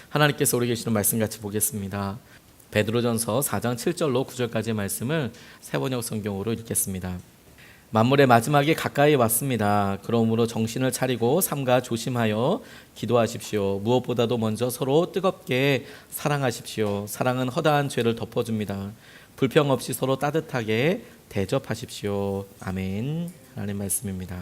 하나님께서 우리 계시는 말씀 같이 보겠습니다. 베드로전서 4장 7절로 9절까지의 말씀을 새번역 성경으로 읽겠습니다. 만물의 마지막이 가까이 왔습니다. 그러므로 정신을 차리고 삼가 조심하여 기도하십시오. 무엇보다도 먼저 서로 뜨겁게 사랑하십시오. 사랑은 허다한 죄를 덮어줍니다. 불평 없이 서로 따뜻하게 대접하십시오. 아멘. 하나님 말씀입니다.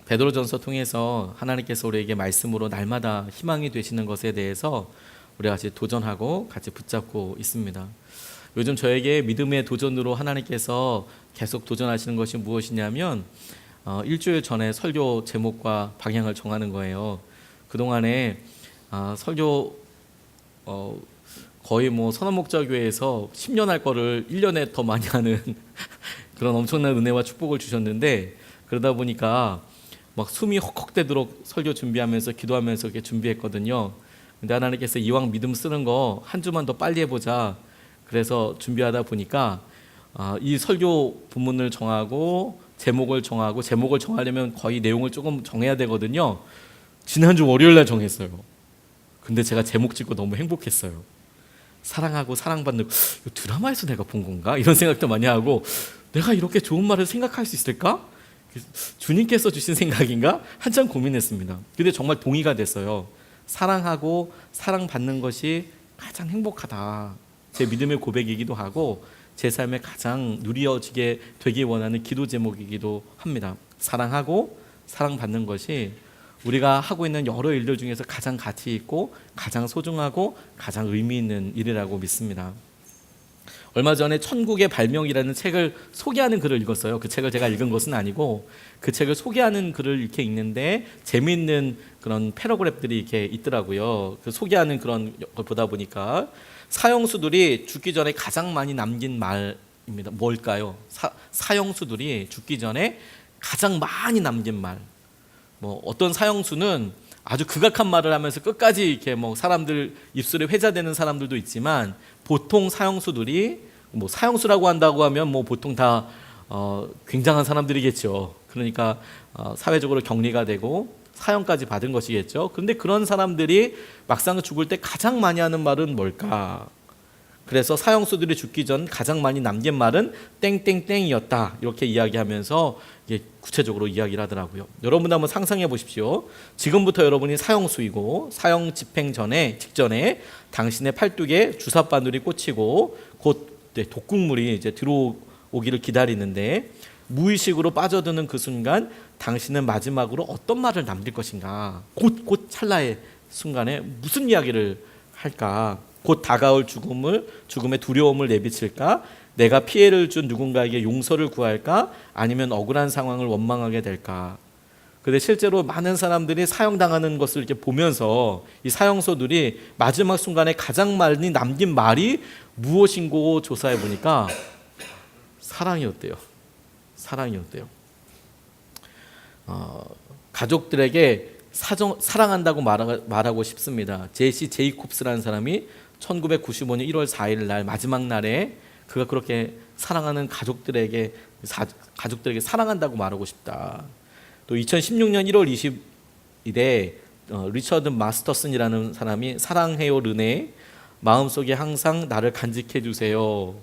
베드로전서 통해서 하나님께서 우리에게 말씀으로 날마다 희망이 되시는 것에 대해서 우리가 같이 도전하고 같이 붙잡고 있습니다. 요즘 저에게 믿음의 도전으로 하나님께서 계속 도전하시는 것이 무엇이냐면 일주일 전에 설교 제목과 방향을 정하는 거예요. 그동안에 설교 거의 선원목자교회에서 10년 할 거를 1년에 더 많이 하는 그런 엄청난 은혜와 축복을 주셨는데, 그러다 보니까 막 숨이 헉헉대도록 설교 준비하면서 기도하면서 이렇게 준비했거든요. 근데 하나님께서 이왕 믿음 쓰는 거 한 주만 더 빨리 해보자. 그래서 준비하다 보니까 이 설교 본문을 정하고 제목을 정하려면 거의 내용을 조금 정해야 되거든요. 지난주 월요일 날 정했어요. 근데 제가 제목 짓고 너무 행복했어요. 사랑하고 사랑받는, 드라마에서 내가 본 건가? 이런 생각도 많이 하고, 내가 이렇게 좋은 말을 생각할 수 있을까? 주님께서 주신 생각인가? 한참 고민했습니다. 근데 정말 동의가 됐어요. 사랑하고 사랑받는 것이 가장 행복하다. 제 믿음의 고백이기도 하고 제 삶에 가장 누려지게 되기 원하는 기도 제목이기도 합니다. 사랑하고 사랑받는 것이 우리가 하고 있는 여러 일들 중에서 가장 가치 있고 가장 소중하고 가장 의미 있는 일이라고 믿습니다. 얼마 전에 천국의 발명이라는 책을 소개하는 글을 읽었어요. 그 책을 제가 읽은 것은 아니고 그 책을 소개하는 글을 이렇게 읽는데 재미있는 그런 패러그래프들이 이렇게 있더라고요. 그 소개하는 그런 걸 보다 보니까 사형수들이 죽기 전에 가장 많이 남긴 말입니다. 뭘까요? 사형수들이 죽기 전에 가장 많이 남긴 말. 어떤 사형수는 아주 극악한 말을 하면서 끝까지 이렇게 사람들 입술에 회자되는 사람들도 있지만, 보통 사형수들이 사형수라고 한다고 하면 보통 다 굉장한 사람들이겠죠. 그러니까 사회적으로 격리가 되고 사형까지 받은 것이겠죠. 그런데 그런 사람들이 막상 죽을 때 가장 많이 하는 말은 뭘까? 그래서 사형수들이 죽기 전 가장 많이 남긴 말은 땡땡땡이었다, 이렇게 이야기하면서 이게 구체적으로 이야기를 하더라고요. 여러분 한번 상상해 보십시오. 지금부터 여러분이 사형수이고 사형 집행 직전에 당신의 팔뚝에 주사바늘이 꽂히고 곧 독극물이 이제 들어오기를 기다리는데, 무의식으로 빠져드는 그 순간 당신은 마지막으로 어떤 말을 남길 것인가? 곧 찰나의 순간에 무슨 이야기를 할까? 곧 다가올 죽음의 두려움을 내비칠까? 내가 피해를 준 누군가에게 용서를 구할까? 아니면 억울한 상황을 원망하게 될까? 근데 실제로 많은 사람들이 사형당하는 것을 이렇게 보면서 이 사형수들이 마지막 순간에 가장 많이 남긴 말이 무엇인고 조사해 보니까 사랑이었대요. 가족들에게 사랑한다고 말하고 싶습니다. 제시 제이콥스라는 사람이 1995년 1월 4일 날 마지막 날에 그가 그렇게 사랑하는 가족들에게 사랑한다고 말하고 싶다. 또 2016년 1월 20일에 리처드 마스터슨이라는 사람이 사랑해요 르네, 마음속에 항상 나를 간직해 주세요.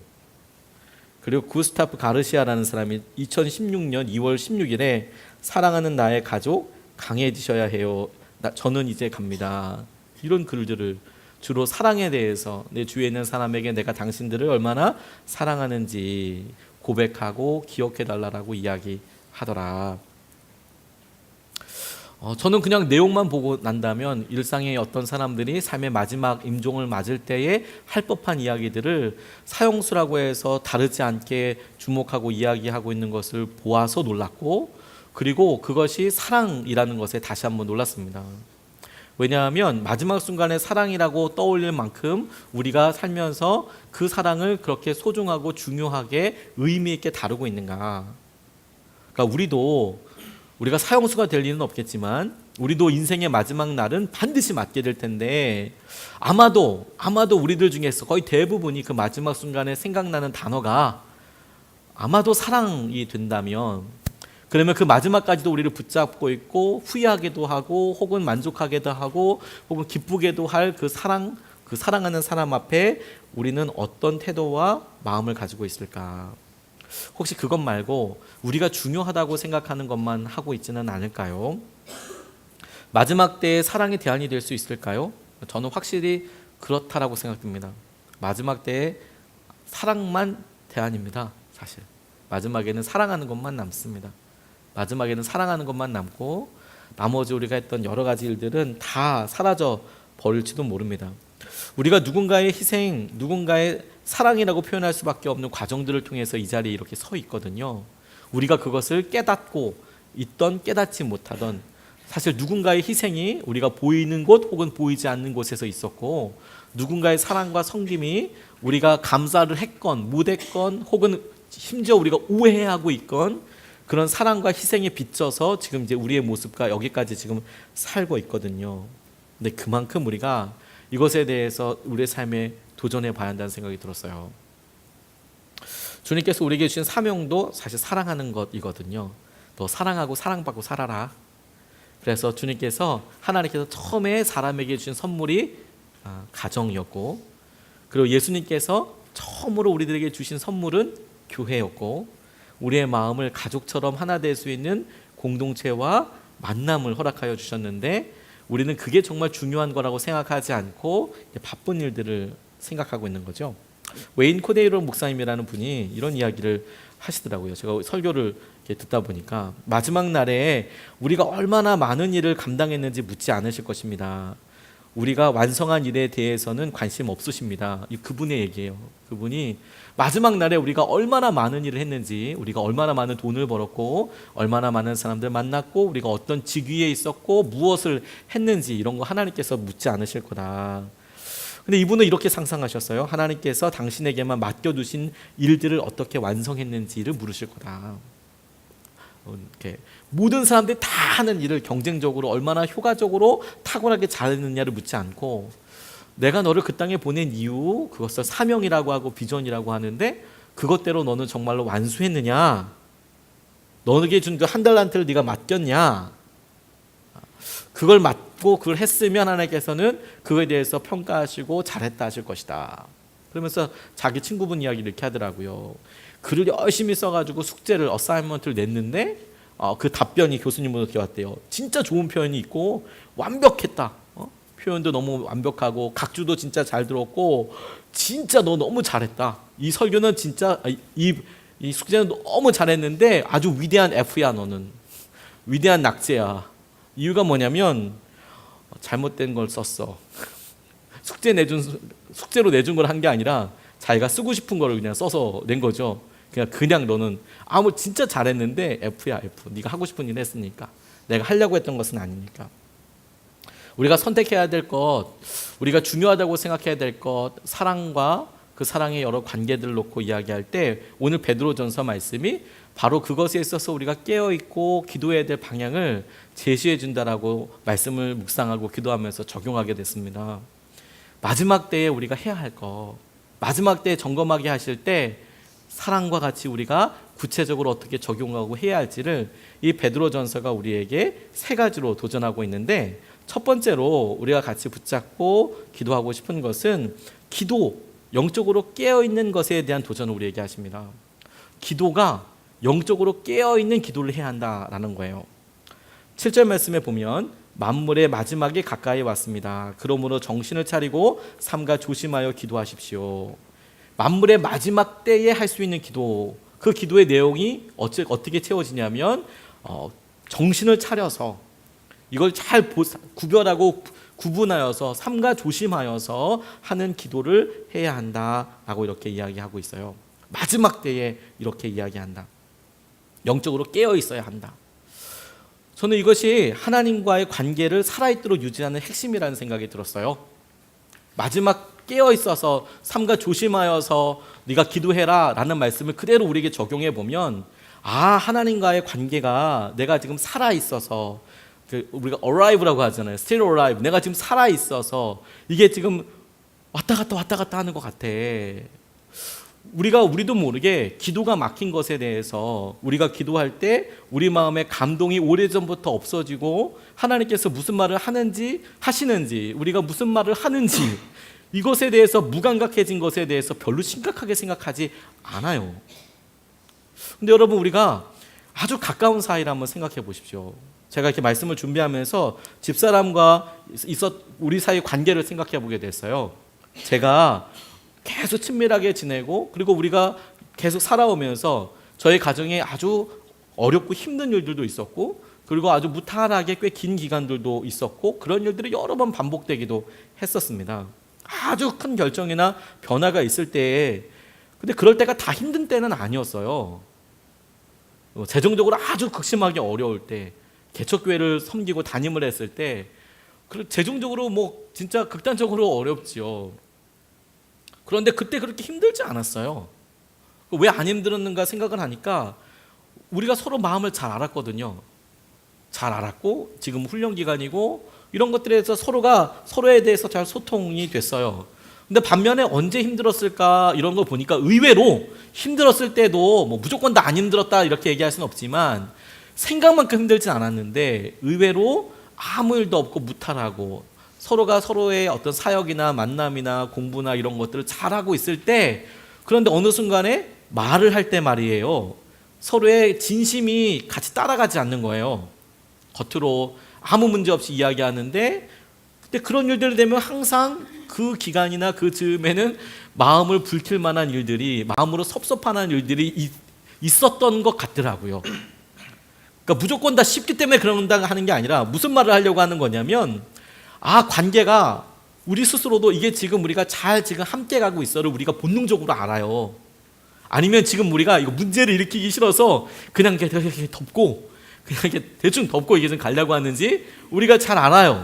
그리고 구스타프 가르시아라는 사람이 2016년 2월 16일에 사랑하는 나의 가족 강해지셔야 해요. 저는 이제 갑니다. 이런 글들을 주로 사랑에 대해서, 내 주위에 있는 사람에게 내가 당신들을 얼마나 사랑하는지 고백하고 기억해달라고 이야기하더라. 저는 그냥 내용만 보고 난다면 일상의 어떤 사람들이 삶의 마지막 임종을 맞을 때에 할 법한 이야기들을 사형수라고 해서 다르지 않게 주목하고 이야기하고 있는 것을 보아서 놀랐고, 그리고 그것이 사랑이라는 것에 다시 한번 놀랐습니다. 왜냐하면 마지막 순간에 사랑이라고 떠올릴 만큼 우리가 살면서 그 사랑을 그렇게 소중하고 중요하게 의미 있게 다루고 있는가. 그러니까 우리가 사형수가 될 일은 없겠지만 우리도 인생의 마지막 날은 반드시 맞게 될 텐데, 아마도 우리들 중에서 거의 대부분이 그 마지막 순간에 생각나는 단어가 아마도 사랑이 된다면, 그러면 그 마지막까지도 우리를 붙잡고 있고 후회하게도 하고 혹은 만족하게도 하고 혹은 기쁘게도 할 그 사랑, 그 사랑하는 사람 앞에 우리는 어떤 태도와 마음을 가지고 있을까? 혹시 그것 말고 우리가 중요하다고 생각하는 것만 하고 있지는 않을까요? 마지막 때에 사랑의 대안이 될 수 있을까요? 저는 확실히 그렇다라고 생각됩니다. 마지막 때에 사랑만 대안입니다. 사실 마지막에는 사랑하는 것만 남습니다. 마지막에는 사랑하는 것만 남고 나머지 우리가 했던 여러 가지 일들은 다 사라져 버릴지도 모릅니다. 우리가 누군가의 희생, 누군가의 사랑이라고 표현할 수밖에 없는 과정들을 통해서 이 자리에 이렇게 서 있거든요. 우리가 그것을 깨닫고 있던 깨닫지 못하던, 사실 누군가의 희생이 우리가 보이는 곳 혹은 보이지 않는 곳에서 있었고, 누군가의 사랑과 섬김이 우리가 감사를 했건 못했건 혹은 심지어 우리가 오해하고 있건 그런 사랑과 희생에 비춰서 지금 이제 우리의 모습과 여기까지 지금 살고 있거든요. 근데 그만큼 우리가 이것에 대해서 우리의 삶에 도전해 봐야 한다는 생각이 들었어요. 주님께서 우리에게 주신 사명도 사실 사랑하는 것이거든요. 너 사랑하고 사랑받고 살아라. 그래서 주님께서, 하나님께서 처음에 사람에게 주신 선물이 가정이었고, 그리고 예수님께서 처음으로 우리들에게 주신 선물은 교회였고, 우리의 마음을 가족처럼 하나 될 수 있는 공동체와 만남을 허락하여 주셨는데, 우리는 그게 정말 중요한 거라고 생각하지 않고 바쁜 일들을 생각하고 있는 거죠. 웨인 코데이로 목사님이라는 분이 이런 이야기를 하시더라고요. 제가 설교를 듣다 보니까 마지막 날에 우리가 얼마나 많은 일을 감당했는지 묻지 않으실 것입니다. 우리가 완성한 일에 대해서는 관심 없으십니다. 그분의 얘기예요. 그분이 마지막 날에 우리가 얼마나 많은 일을 했는지, 우리가 얼마나 많은 돈을 벌었고 얼마나 많은 사람들 만났고 우리가 어떤 직위에 있었고 무엇을 했는지 이런 거 하나님께서 묻지 않으실 거다. 근데 이분은 이렇게 상상하셨어요. 하나님께서 당신에게만 맡겨두신 일들을 어떻게 완성했는지를 물으실 거다. 이렇게 모든 사람들이 다 하는 일을 경쟁적으로 얼마나 효과적으로 탁월하게 잘했느냐를 묻지 않고, 내가 너를 그 땅에 보낸 이유, 그것을 사명이라고 하고 비전이라고 하는데 그것대로 너는 정말로 완수했느냐, 너에게 준 그 한 달란트를 네가 맡겼냐, 그걸 맡고 그걸 했으면 하나님께서는 그거에 대해서 평가하시고 잘했다 하실 것이다. 그러면서 자기 친구분 이야기를 이렇게 하더라고요. 글을 열심히 써가지고 숙제를 어사이먼트를 냈는데 그 답변이 교수님으로부터 왔대요. 진짜 좋은 표현이 있고 완벽했다. 표현도 너무 완벽하고 각주도 진짜 잘 들었고 진짜 너 너무 잘했다. 이 설교는 진짜 이 숙제는 너무 잘했는데 아주 위대한 F야. 너는 위대한 낙제야. 이유가 뭐냐면 잘못된 걸 썼어. 숙제로 내준 걸 한 게 아니라 자기가 쓰고 싶은 거를 그냥 써서 낸 거죠. 그냥 너는 진짜 잘했는데 F야 F. 네가 하고 싶은 일 했으니까. 내가 하려고 했던 것은 아니니까. 우리가 선택해야 될 것, 우리가 중요하다고 생각해야 될 것, 사랑과 그 사랑의 여러 관계들을 놓고 이야기할 때 오늘 베드로전서 말씀이 바로 그것에 있어서 우리가 깨어있고 기도해야 될 방향을 제시해 준다라고 말씀을 묵상하고 기도하면서 적용하게 됐습니다. 마지막 때에 우리가 해야 할 것, 마지막 때에 점검하게 하실 때 사랑과 같이 우리가 구체적으로 어떻게 적용하고 해야 할지를 이 베드로전서가 우리에게 세 가지로 도전하고 있는데, 첫 번째로 우리가 같이 붙잡고 기도하고 싶은 것은 기도, 영적으로 깨어있는 것에 대한 도전을 우리에게 하십니다. 기도가 영적으로 깨어있는 기도를 해야 한다라는 거예요. 7절 말씀에 보면 만물의 마지막이 가까이 왔습니다. 그러므로 정신을 차리고 삼가 조심하여 기도하십시오. 만물의 마지막 때에 할 수 있는 기도, 그 기도의 내용이 어떻게 채워지냐면 정신을 차려서 이걸 잘 구별하고 구분하여서 삼가 조심하여서 하는 기도를 해야 한다라고 이렇게 이야기하고 있어요. 마지막 때에 이렇게 이야기한다. 영적으로 깨어 있어야 한다. 저는 이것이 하나님과의 관계를 살아있도록 유지하는 핵심이라는 생각이 들었어요. 마지막 깨어 있어서 삼가 조심하여서 네가 기도해라 라는 말씀을 그대로 우리에게 적용해 보면, 하나님과의 관계가 내가 지금 살아 있어서, 우리가 alive라고 하잖아요. still alive. 내가 지금 살아 있어서 이게 지금 왔다 갔다 하는 것 같아. 우리도 모르게 기도가 막힌 것에 대해서 우리가 기도할 때 우리 마음에 감동이 오래전부터 없어지고 하나님께서 무슨 말을 하시는지 우리가 무슨 말을 하는지 이것에 대해서 무감각해진 것에 대해서 별로 심각하게 생각하지 않아요. 근데 여러분, 우리가 아주 가까운 사이를 한번 생각해 보십시오. 제가 이렇게 말씀을 준비하면서 집사람과 우리 사이 관계를 생각해 보게 됐어요. 제가 계속 친밀하게 지내고 그리고 우리가 계속 살아오면서 저희 가정에 아주 어렵고 힘든 일들도 있었고 그리고 아주 무탈하게 꽤 긴 기간들도 있었고 그런 일들이 여러 번 반복되기도 했었습니다. 아주 큰 결정이나 변화가 있을 때에 근데 그럴 때가 다 힘든 때는 아니었어요. 재정적으로 아주 극심하게 어려울 때 개척교회를 섬기고 담임을 했을 때 재정적으로 진짜 극단적으로 어렵지요. 그런데 그때 그렇게 힘들지 않았어요. 왜 안 힘들었는가 생각을 하니까 우리가 서로 마음을 잘 알았거든요. 잘 알았고 지금 훈련 기간이고 이런 것들에서 서로가 서로에 대해서 잘 소통이 됐어요. 근데 반면에 언제 힘들었을까 이런 걸 보니까 의외로 힘들었을 때도 무조건 다 안 힘들었다 이렇게 얘기할 수는 없지만 생각만큼 힘들진 않았는데 의외로 아무 일도 없고 무탈하고 서로가 서로의 어떤 사역이나 만남이나 공부나 이런 것들을 잘하고 있을 때 그런데 어느 순간에 말을 할 때 말이에요. 서로의 진심이 같이 따라가지 않는 거예요. 겉으로 아무 문제 없이 이야기하는데 근데 그런 일들이 되면 항상 그 기간이나 그 즈음에는 마음을 불킬 만한 일들이 마음으로 섭섭한 일들이 있었던 것 같더라고요. 그러니까 무조건 다 쉽기 때문에 그런다 하는 게 아니라 무슨 말을 하려고 하는 거냐면 관계가 우리 스스로도 이게 지금 우리가 잘 지금 함께 가고 있어를 우리가 본능적으로 알아요. 아니면 지금 우리가 이거 문제를 일으키기 싫어서 그냥 이렇게 덮고 그냥 이렇게 대충 덮고 이게 좀 가려고 하는지 우리가 잘 알아요.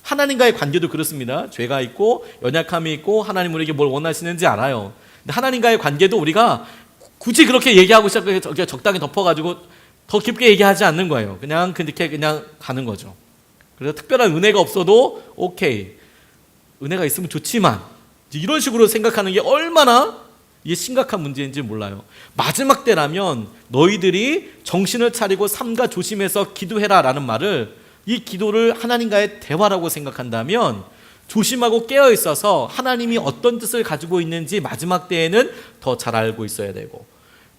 하나님과의 관계도 그렇습니다. 죄가 있고 연약함이 있고 하나님 우리에게 뭘 원하시는지 알아요. 근데 하나님과의 관계도 우리가 굳이 그렇게 얘기하고 시작해 적당히 덮어가지고 더 깊게 얘기하지 않는 거예요. 그냥 그렇게 그냥 가는 거죠. 그래서 특별한 은혜가 없어도 오케이, 은혜가 있으면 좋지만 이런 식으로 생각하는 게 얼마나 이게 심각한 문제인지 몰라요. 마지막 때라면 너희들이 정신을 차리고 삼가 조심해서 기도해라 라는 말을 이 기도를 하나님과의 대화라고 생각한다면 조심하고 깨어 있어서 하나님이 어떤 뜻을 가지고 있는지 마지막 때에는 더 잘 알고 있어야 되고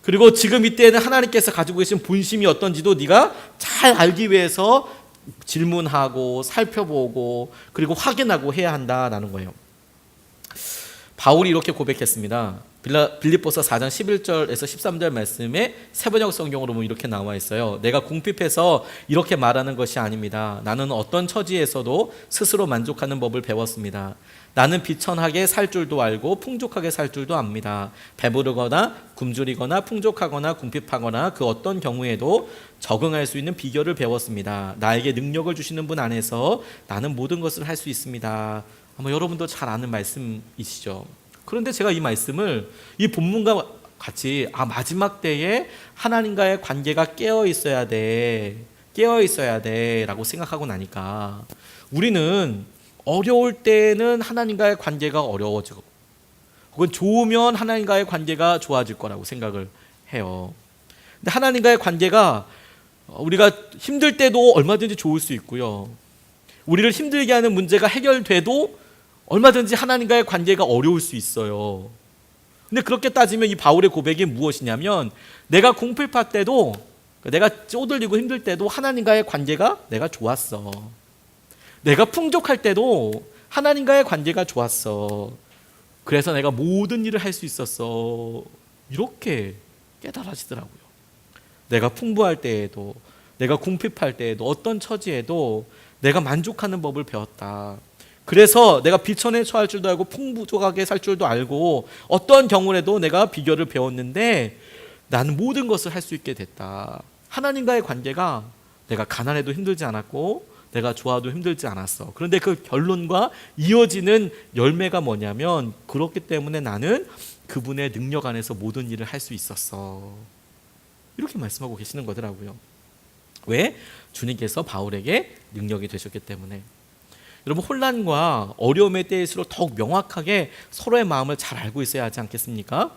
그리고 지금 이때는 하나님께서 가지고 계신 본심이 어떤지도 네가 잘 알기 위해서 질문하고 살펴보고 그리고 확인하고 해야 한다라는 거예요. 바울이 이렇게 고백했습니다. 빌립보서 4장 11절에서 13절 말씀에 세번역 성경으로 보면 이렇게 나와 있어요. 내가 궁핍해서 이렇게 말하는 것이 아닙니다. 나는 어떤 처지에서도 스스로 만족하는 법을 배웠습니다. 나는 비천하게 살 줄도 알고 풍족하게 살 줄도 압니다. 배부르거나 굶주리거나 풍족하거나 궁핍하거나 그 어떤 경우에도 적응할 수 있는 비결을 배웠습니다. 나에게 능력을 주시는 분 안에서 나는 모든 것을 할 수 있습니다. 아마 여러분도 잘 아는 말씀이시죠. 그런데 제가 이 말씀을 이 본문과 같이 마지막 때에 하나님과의 관계가 깨어 있어야 돼 라고 생각하고 나니까 우리는 어려울 때는 하나님과의 관계가 어려워지고 혹은 좋으면 하나님과의 관계가 좋아질 거라고 생각을 해요. 근데 하나님과의 관계가 우리가 힘들 때도 얼마든지 좋을 수 있고요. 우리를 힘들게 하는 문제가 해결돼도 얼마든지 하나님과의 관계가 어려울 수 있어요. 근데 그렇게 따지면 이 바울의 고백이 무엇이냐면 내가 궁핍할 때도 내가 쪼들리고 힘들 때도 하나님과의 관계가 내가 좋았어. 내가 풍족할 때도 하나님과의 관계가 좋았어. 그래서 내가 모든 일을 할 수 있었어. 이렇게 깨달아지더라고요. 내가 풍부할 때에도 내가 궁핍할 때에도 어떤 처지에도 내가 만족하는 법을 배웠다. 그래서 내가 비천에 처할 줄도 알고 풍부하게 살 줄도 알고 어떤 경우에도 내가 비결을 배웠는데 나는 모든 것을 할 수 있게 됐다. 하나님과의 관계가 내가 가난해도 힘들지 않았고 내가 좋아도 힘들지 않았어. 그런데 그 결론과 이어지는 열매가 뭐냐면 그렇기 때문에 나는 그분의 능력 안에서 모든 일을 할 수 있었어. 이렇게 말씀하고 계시는 거더라고요. 왜? 주님께서 바울에게 능력이 되셨기 때문에. 여러분, 혼란과 어려움의 때일수록 더욱 명확하게 서로의 마음을 잘 알고 있어야 하지 않겠습니까?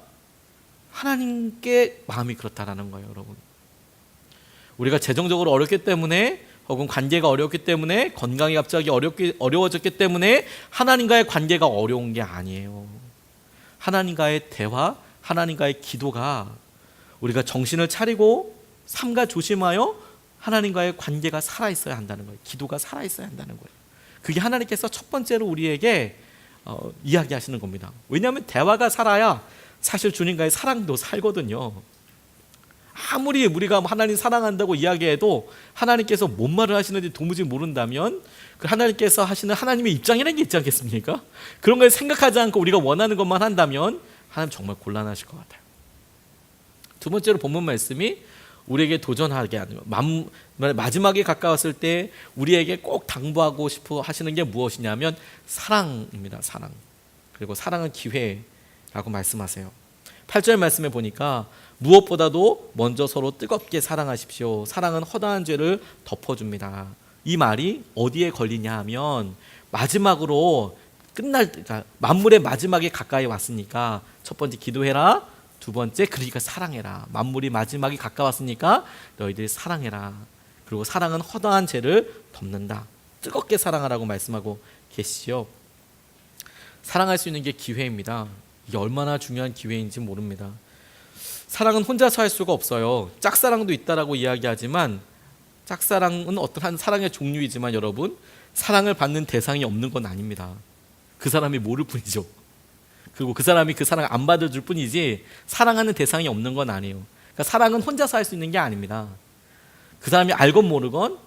하나님께 마음이 그렇다라는 거예요, 여러분. 우리가 재정적으로 어렵기 때문에 혹은 관계가 어렵기 때문에 건강이 갑자기 어려워졌기 때문에 하나님과의 관계가 어려운 게 아니에요. 하나님과의 대화, 하나님과의 기도가 우리가 정신을 차리고 삼가 조심하여 하나님과의 관계가 살아있어야 한다는 거예요. 기도가 살아있어야 한다는 거예요. 그게 하나님께서 첫 번째로 우리에게 이야기하시는 겁니다. 왜냐하면 대화가 살아야 사실 주님과의 사랑도 살거든요. 아무리 우리가 하나님 사랑한다고 이야기해도 하나님께서 뭔 말을 하시는지 도무지 모른다면 그 하나님께서 하시는 하나님의 입장이라는 게 있지 않겠습니까? 그런 걸 생각하지 않고 우리가 원하는 것만 한다면 하나님 정말 곤란하실 것 같아요. 두 번째로 본문 말씀이 우리에게 도전하게 하는 마지막에 가까웠을 때 우리에게 꼭 당부하고 싶어 하시는 게 무엇이냐면 사랑입니다. 사랑. 그리고 사랑은 기회라고 말씀하세요. 8절 말씀에 보니까 무엇보다도 먼저 서로 뜨겁게 사랑하십시오. 사랑은 허다한 죄를 덮어줍니다. 이 말이 어디에 걸리냐 하면 마지막으로 그러니까 만물의 마지막에 가까이 왔으니까 첫 번째 기도해라, 두 번째 그러니까 사랑해라. 만물이 마지막에 가까웠으니까 너희들이 사랑해라. 그리고 사랑은 허다한 죄를 덮는다. 뜨겁게 사랑하라고 말씀하고 계시죠. 사랑할 수 있는 게 기회입니다. 이게 얼마나 중요한 기회인지 모릅니다. 사랑은 혼자서 할 수가 없어요. 짝사랑도 있다라고 이야기하지만 짝사랑은 어떠한 사랑의 종류이지만 여러분, 사랑을 받는 대상이 없는 건 아닙니다. 그 사람이 모를 뿐이죠. 그리고 그 사람이 그 사랑을 안 받아줄 뿐이지 사랑하는 대상이 없는 건 아니에요. 그러니까 사랑은 혼자서 할 수 있는 게 아닙니다. 그 사람이 알건 모르건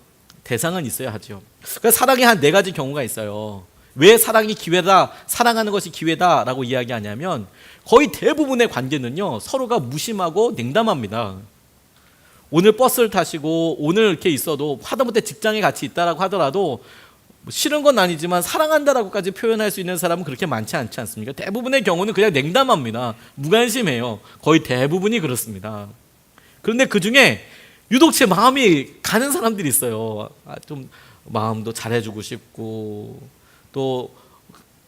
대상은 있어야 하죠. 그러니까 사랑에 한 4가지 경우가 있어요. 왜 사랑이 기회다, 사랑하는 것이 기회다라고 이야기하냐면 거의 대부분의 관계는요 서로가 무심하고 냉담합니다. 오늘 버스를 타시고 오늘 이렇게 있어도 하다못해 직장에 같이 있다라고 하더라도 싫은 건 아니지만 사랑한다라고까지 표현할 수 있는 사람은 그렇게 많지 않지 않습니까? 대부분의 경우는 그냥 냉담합니다. 무관심해요. 거의 대부분이 그렇습니다. 그런데 그중에 유독 제 마음이 가는 사람들이 있어요. 좀 마음도 잘해주고 싶고 또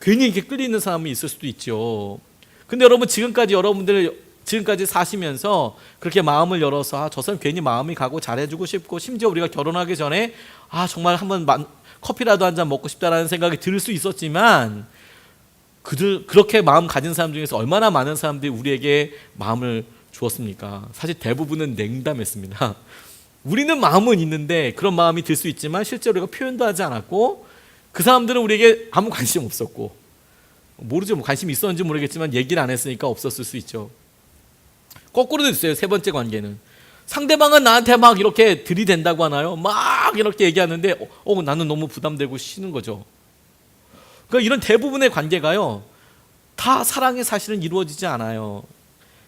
괜히 이렇게 끌리는 사람이 있을 수도 있죠. 근데 여러분 지금까지 사시면서 그렇게 마음을 열어서 저 사람 괜히 마음이 가고 잘해주고 싶고 심지어 우리가 결혼하기 전에 정말 한번 커피라도 한 잔 먹고 싶다라는 생각이 들 수 있었지만 그렇게 마음 가진 사람 중에서 얼마나 많은 사람들이 우리에게 마음을 주었습니까? 사실 대부분은 냉담했습니다. 우리는 마음은 있는데 그런 마음이 들 수 있지만 실제로 우리가 표현도 하지 않았고 그 사람들은 우리에게 아무 관심 없었고 모르죠. 관심이 있었는지 모르겠지만 얘기를 안 했으니까 없었을 수 있죠. 거꾸로도 있어요. 세 번째 관계는 상대방은 나한테 막 이렇게 들이댄다고 하나요? 막 이렇게 얘기하는데 나는 너무 부담되고 싫은 거죠. 그러니까 이런 대부분의 관계가요 다 사랑이 사실은 이루어지지 않아요.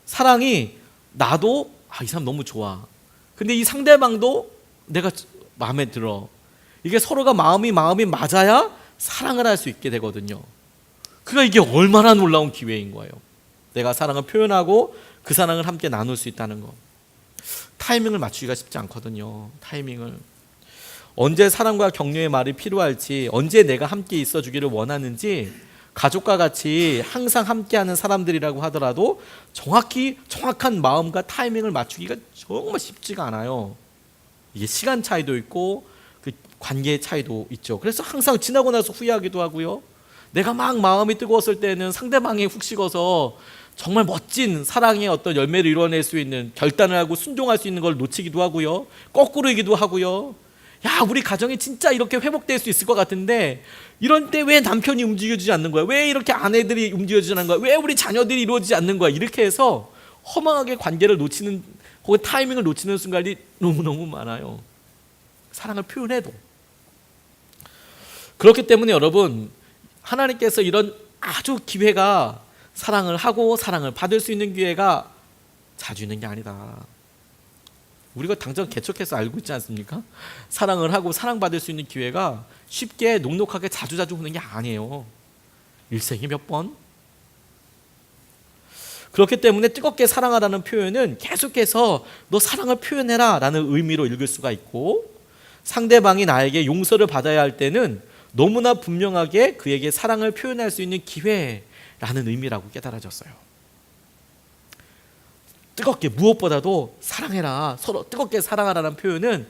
사랑이 나도 이 사람 너무 좋아. 근데 이 상대방도 내가 마음에 들어. 이게 서로가 마음이 맞아야 사랑을 할 수 있게 되거든요. 그러니까 이게 얼마나 놀라운 기회인 거예요. 내가 사랑을 표현하고 그 사랑을 함께 나눌 수 있다는 거. 타이밍을 맞추기가 쉽지 않거든요. 타이밍을. 언제 사랑과 격려의 말이 필요할지, 언제 내가 함께 있어 주기를 원하는지, 가족과 같이 항상 함께하는 사람들이라고 하더라도 정확한 마음과 타이밍을 맞추기가 정말 쉽지가 않아요. 이게 시간 차이도 있고 그 관계의 차이도 있죠. 그래서 항상 지나고 나서 후회하기도 하고요. 내가 막 마음이 뜨거웠을 때는 상대방이 훅 식어서 정말 멋진 사랑의 어떤 열매를 이뤄낼 수 있는 결단을 하고 순종할 수 있는 걸 놓치기도 하고요. 거꾸로이기도 하고요. 우리 가정이 진짜 이렇게 회복될 수 있을 것 같은데 이런 때 왜 남편이 움직여주지 않는 거야? 왜 이렇게 아내들이 움직여주지 않는 거야? 왜 우리 자녀들이 이루어지지 않는 거야? 이렇게 해서 허망하게 관계를 놓치는 혹은 타이밍을 놓치는 순간이 너무너무 많아요. 사랑을 표현해도. 그렇기 때문에 여러분 하나님께서 이런 아주 기회가 사랑을 하고 사랑을 받을 수 있는 기회가 자주 있는 게 아니다. 우리가 당장 개척해서 알고 있지 않습니까? 사랑을 하고 사랑받을 수 있는 기회가 쉽게 녹록하게 자주 오는 게 아니에요. 일생에 몇 번? 그렇기 때문에 뜨겁게 사랑하라는 표현은 계속해서 너 사랑을 표현해라 라는 의미로 읽을 수가 있고 상대방이 나에게 용서를 받아야 할 때는 너무나 분명하게 그에게 사랑을 표현할 수 있는 기회라는 의미라고 깨달아졌어요. 뜨겁게 무엇보다도 사랑해라. 서로 뜨겁게 사랑하라는 표현은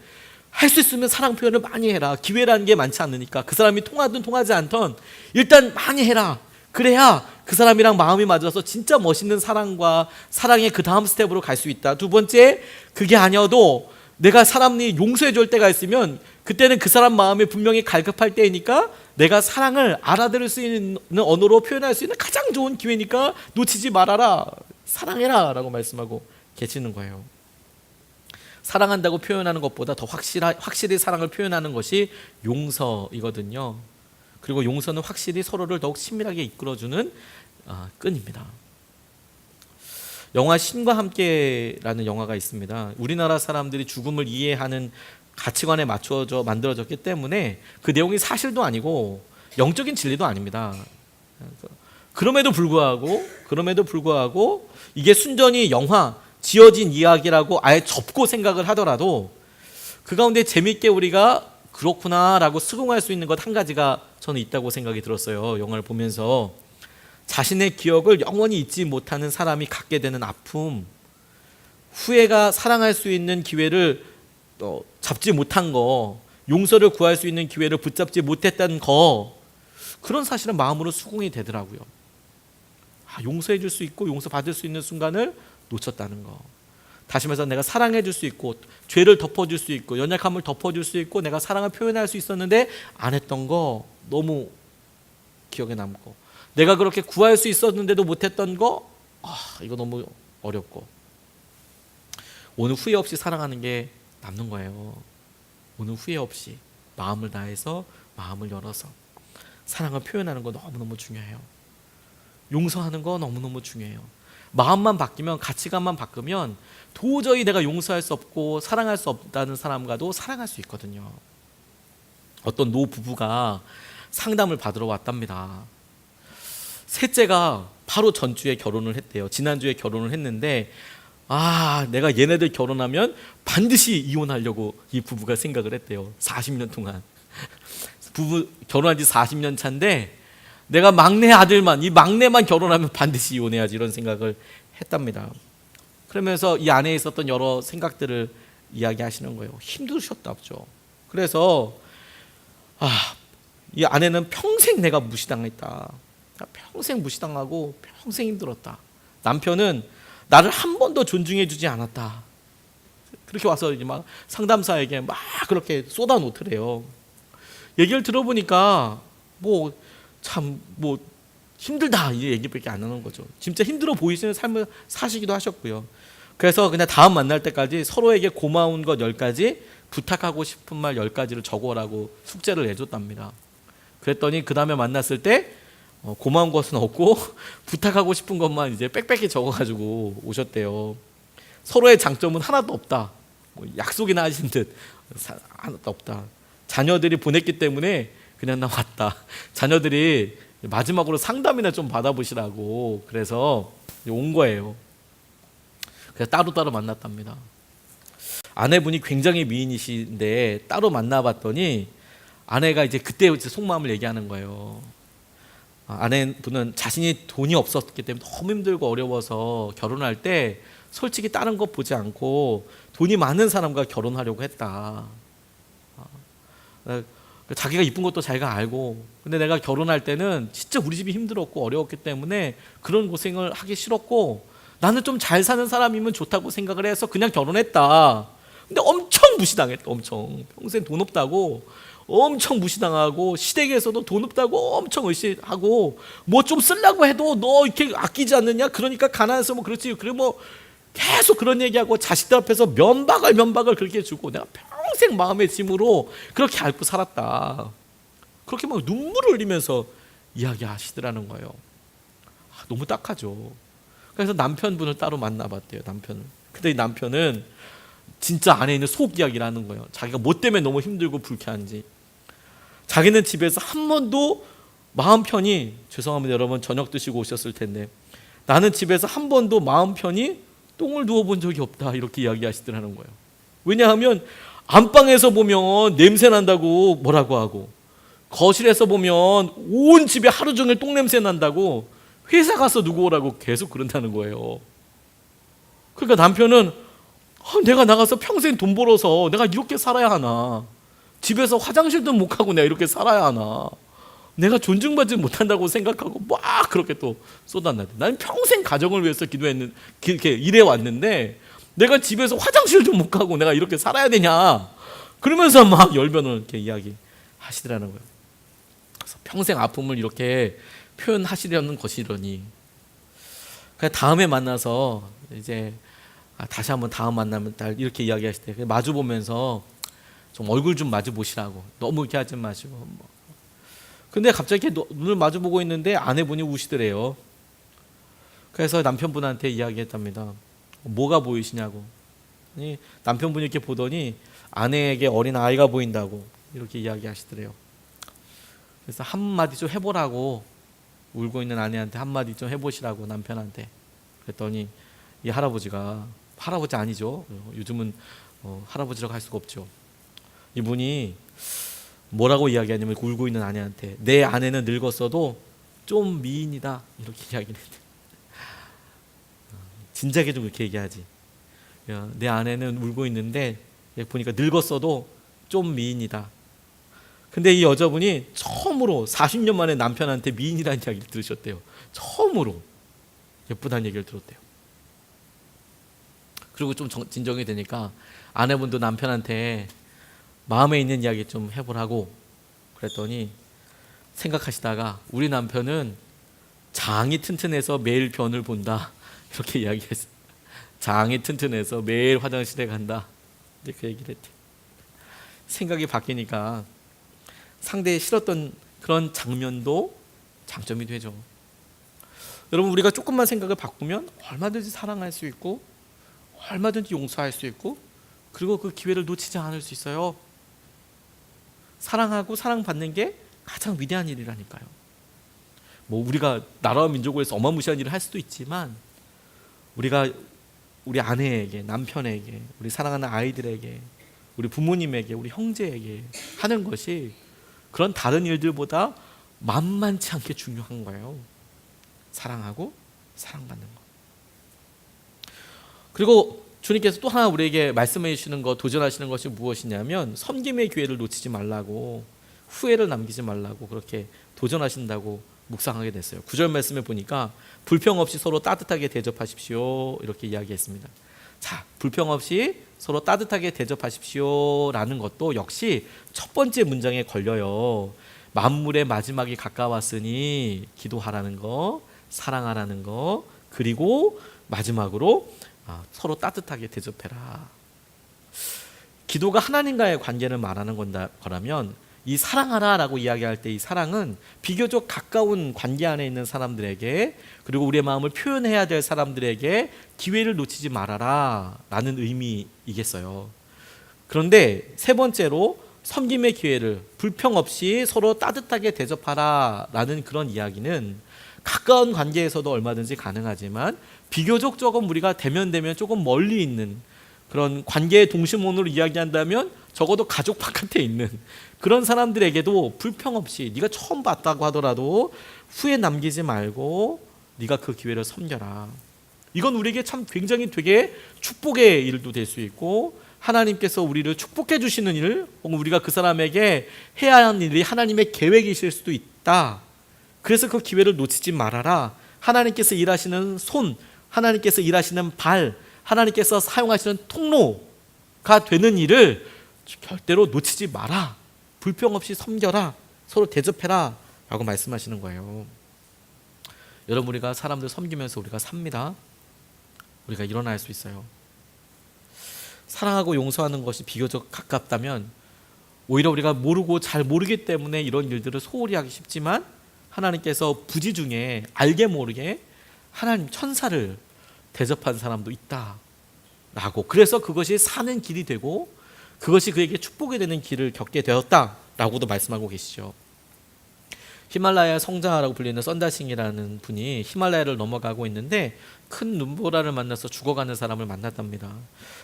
할 수 있으면 사랑 표현을 많이 해라. 기회라는 게 많지 않으니까 그 사람이 통하든 통하지 않든 일단 많이 해라. 그래야 그 사람이랑 마음이 맞아서 진짜 멋있는 사랑과 사랑의 그 다음 스텝으로 갈 수 있다. 두 번째, 그게 아니어도 내가 사람이 용서해 줄 때가 있으면 그때는 그 사람 마음이 분명히 갈급할 때이니까 내가 사랑을 알아들을 수 있는 언어로 표현할 수 있는 가장 좋은 기회니까 놓치지 말아라. 사랑해라 라고 말씀하고 계시는 거예요. 사랑한다고 표현하는 것보다 더 확실히 사랑을 표현하는 것이 용서이거든요. 그리고 용서는 확실히 서로를 더욱 친밀하게 이끌어주는 끈입니다. 영화 신과 함께라는 영화가 있습니다. 우리나라 사람들이 죽음을 이해하는 가치관에 맞추어져 만들어졌기 때문에 그 내용이 사실도 아니고 영적인 진리도 아닙니다. 그럼에도 불구하고 이게 순전히 영화 지어진 이야기라고 아예 접고 생각을 하더라도 그 가운데 재미있게 우리가 그렇구나라고 수긍할 수 있는 것 한 가지가 저는 있다고 생각이 들었어요. 영화를 보면서 자신의 기억을 영원히 잊지 못하는 사람이 갖게 되는 아픔, 후회가 사랑할 수 있는 기회를 잡지 못한 거, 용서를 구할 수 있는 기회를 붙잡지 못했다는 거, 그런 사실은 마음으로 수긍이 되더라고요. 용서해 줄 수 있고 용서받을 수 있는 순간을 놓쳤다는 거. 다시 말해서 내가 사랑해 줄 수 있고 죄를 덮어줄 수 있고 연약함을 덮어줄 수 있고 내가 사랑을 표현할 수 있었는데 안 했던 거 너무 기억에 남고, 내가 그렇게 구할 수 있었는데도 못했던 거 이거 너무 어렵고, 오늘 후회 없이 사랑하는 게 남는 거예요. 오늘 후회 없이 마음을 다해서 마음을 열어서 사랑을 표현하는 거 너무너무 중요해요. 용서하는 거 너무너무 중요해요. 마음만 바뀌면, 가치관만 바꾸면 도저히 내가 용서할 수 없고 사랑할 수 없다는 사람과도 사랑할 수 있거든요. 어떤 노부부가 상담을 받으러 왔답니다. 셋째가 바로 전주에 결혼을 했대요. 지난주에 결혼을 했는데 내가 얘네들 결혼하면 반드시 이혼하려고 이 부부가 생각을 했대요. 40년 동안 부부 결혼한 지 40년 차인데 내가 막내 아들만, 이 막내만 결혼하면 반드시 이혼해야지, 이런 생각을 했답니다. 그러면서 이 안에 있었던 여러 생각들을 이야기하시는 거예요. 힘드셨다죠. 그래서 이 아내는 평생 내가 무시당했다, 평생 무시당하고 평생 힘들었다. 남편은 나를 한 번도 존중해 주지 않았다. 그렇게 와서 이제 막 상담사에게 막 그렇게 쏟아놓더래요. 얘기를 들어보니까 참 힘들다 이 얘기밖에 안 하는 거죠. 진짜 힘들어 보이시는 삶을 사시기도 하셨고요. 그래서 그냥 다음 만날 때까지 서로에게 고마운 것 10가지, 부탁하고 싶은 말 10가지를 적어라고 숙제를 내줬답니다. 그랬더니 그 다음에 만났을 때 고마운 것은 없고 부탁하고 싶은 것만 이제 빽빽히 적어가지고 오셨대요. 서로의 장점은 하나도 없다. 약속이나 하신 듯 하나도 없다. 자녀들이 보냈기 때문에 그냥 나 왔다. 자녀들이 마지막으로 상담이나 좀 받아보시라고 그래서 온 거예요. 그래서 따로따로 만났답니다. 아내분이 굉장히 미인이신데 따로 만나봤더니 아내가 이제 그때 속마음을 얘기하는 거예요. 아내분은 자신이 돈이 없었기 때문에 너무 힘들고 어려워서 결혼할 때 솔직히 다른 것 보지 않고 돈이 많은 사람과 결혼하려고 했다. 자기가 이쁜 것도 자기가 알고, 근데 내가 결혼할 때는 진짜 우리 집이 힘들었고 어려웠기 때문에 그런 고생을 하기 싫었고 나는 좀 잘 사는 사람이면 좋다고 생각을 해서 그냥 결혼했다. 근데 엄청 무시당했다. 엄청 평생 돈 없다고 엄청 무시당하고, 시댁에서도 돈 없다고 엄청 의식하고, 뭐 좀 쓰려고 해도 너 이렇게 아끼지 않느냐, 그러니까 가난해서 그렇지, 그래 계속 그런 얘기하고 자식들 앞에서 면박을 그렇게 주고 내가 평생 마음의 짐으로 그렇게 앓고 살았다. 그렇게 막 눈물을 흘리면서 이야기하시더라는 거예요. 너무 딱하죠. 그래서 남편분을 따로 만나봤대요. 남편을. 근데 이 남편은 진짜 안에 있는 속 이야기를 하는 거예요. 자기가 뭐 때문에 너무 힘들고 불쾌한지. 자기는 집에서 한 번도 마음 편히, 죄송합니다 여러분, 저녁 드시고 오셨을 텐데, 나는 집에서 한 번도 마음 편히 똥을 누워본 적이 없다, 이렇게 이야기하시더라는 거예요. 왜냐하면 안방에서 보면 냄새 난다고 뭐라고 하고, 거실에서 보면 온 집에 하루 종일 똥 냄새 난다고 회사 가서 누구 오라고 계속 그런다는 거예요. 그러니까 남편은 내가 나가서 평생 돈 벌어서 내가 이렇게 살아야 하나, 집에서 화장실도 못 가고 내가 이렇게 살아야 하나, 내가 존중받지 못한다고 생각하고 막 그렇게 또 쏟아내대. 나는 평생 가정을 위해서 이렇게 일해왔는데 내가 집에서 화장실도 못 가고 내가 이렇게 살아야 되냐, 그러면서 막 열변을 이렇게 이야기하시더라는 거예요. 그래서 평생 아픔을 이렇게 표현하시려는 것이려니, 그냥 다음에 만나서 이제 다시 한번 다음 만나면 이렇게 이야기하실 때 마주 보면서 좀 얼굴 좀 마주 보시라고, 너무 이렇게 하지 마시고. 근데 갑자기 눈을 마주 보고 있는데 아내분이 우시더래요. 그래서 남편분한테 이야기했답니다. 뭐가 보이시냐고. 남편분이 이렇게 보더니 아내에게 어린 아이가 보인다고 이렇게 이야기하시더래요. 그래서 한마디 좀 해보라고, 울고 있는 아내한테 한마디 좀 해보시라고 남편한테 그랬더니 이 할아버지가, 할아버지 아니죠, 요즘은 할아버지라고 할 수가 없죠, 이분이 뭐라고 이야기하냐면 울고 있는 아내한테 내 아내는 늙었어도 좀 미인이다 이렇게 이야기를 했대. 진작에 좀 그렇게 얘기하지. 내 아내는 울고 있는데 보니까 늙었어도 좀 미인이다. 근데 이 여자분이 처음으로 40년 만에 남편한테 미인이라는 이야기를 들으셨대요. 처음으로 예쁘다는 얘기를 들었대요. 그리고 좀 진정이 되니까 아내분도 남편한테 마음에 있는 이야기 좀 해보라고 그랬더니 생각하시다가 우리 남편은 장이 튼튼해서 매일 변을 본다 이렇게 이야기했어요. 장이 튼튼해서 매일 화장실에 간다 이렇게 얘기를 했대요. 생각이 바뀌니까 상대에 싫었던 그런 장면도 장점이 되죠. 여러분, 우리가 조금만 생각을 바꾸면 얼마든지 사랑할 수 있고 얼마든지 용서할 수 있고, 그리고 그 기회를 놓치지 않을 수 있어요. 사랑하고 사랑받는 게 가장 위대한 일이라니까요. 우리가 나라와 민족을 위해서 어마무시한 일을 할 수도 있지만, 우리가 우리 아내에게, 남편에게, 우리 사랑하는 아이들에게, 우리 부모님에게, 우리 형제에게 하는 것이 그런 다른 일들보다 만만치 않게 중요한 거예요. 사랑하고 사랑받는 것. 그리고 주님께서 또 하나 우리에게 말씀해 주시는 것, 도전하시는 것이 무엇이냐면 섬김의 기회를 놓치지 말라고, 후회를 남기지 말라고 그렇게 도전하신다고 묵상하게 됐어요. 9절 말씀에 보니까 불평 없이 서로 따뜻하게 대접하십시오 이렇게 이야기했습니다. 자, 불평 없이 서로 따뜻하게 대접하십시오 라는 것도 역시 첫 번째 문장에 걸려요. 만물의 마지막이 가까웠으니 기도하라는 거, 사랑하라는 거, 그리고 마지막으로 서로 따뜻하게 대접해라. 기도가 하나님과의 관계를 말하는 거라면 이 사랑하라라고 이야기할 때 이 사랑은 비교적 가까운 관계 안에 있는 사람들에게, 그리고 우리의 마음을 표현해야 될 사람들에게 기회를 놓치지 말아라 라는 의미이겠어요. 그런데 세 번째로 섬김의 기회를 불평 없이 서로 따뜻하게 대접하라 라는 그런 이야기는 가까운 관계에서도 얼마든지 가능하지만 비교적 조금 우리가 대면대면 조금 멀리 있는 그런 관계의 동심원으로 이야기한다면 적어도 가족 바깥에 있는 그런 사람들에게도 불평 없이, 네가 처음 봤다고 하더라도 후회 남기지 말고 네가 그 기회를 섬겨라. 이건 우리에게 참 굉장히 되게 축복의 일도 될 수 있고, 하나님께서 우리를 축복해 주시는 일, 혹은 우리가 그 사람에게 해야 하는 일이 하나님의 계획이실 수도 있다. 그래서 그 기회를 놓치지 말아라. 하나님께서 일하시는 손, 하나님께서 일하시는 발, 하나님께서 사용하시는 통로가 되는 일을 절대로 놓치지 마라. 불평 없이 섬겨라. 서로 대접해라 라고 말씀하시는 거예요. 여러분, 우리가 사람들 섬기면서 우리가 삽니다. 우리가 일어날 수 있어요. 사랑하고 용서하는 것이 비교적 가깝다면 오히려 우리가 모르고 잘 모르기 때문에 이런 일들을 소홀히 하기 쉽지만, 하나님께서 부지 중에 알게 모르게 하나님 천사를 대접한 사람도 있다라고, 그래서 그것이 사는 길이 되고 그것이 그에게 축복이 되는 길을 겪게 되었다라고도 말씀하고 계시죠. 히말라야 성자라고 불리는 썬다싱이라는 분이 히말라야를 넘어가고 있는데 큰 눈보라를 만나서 죽어가는 사람을 만났답니다.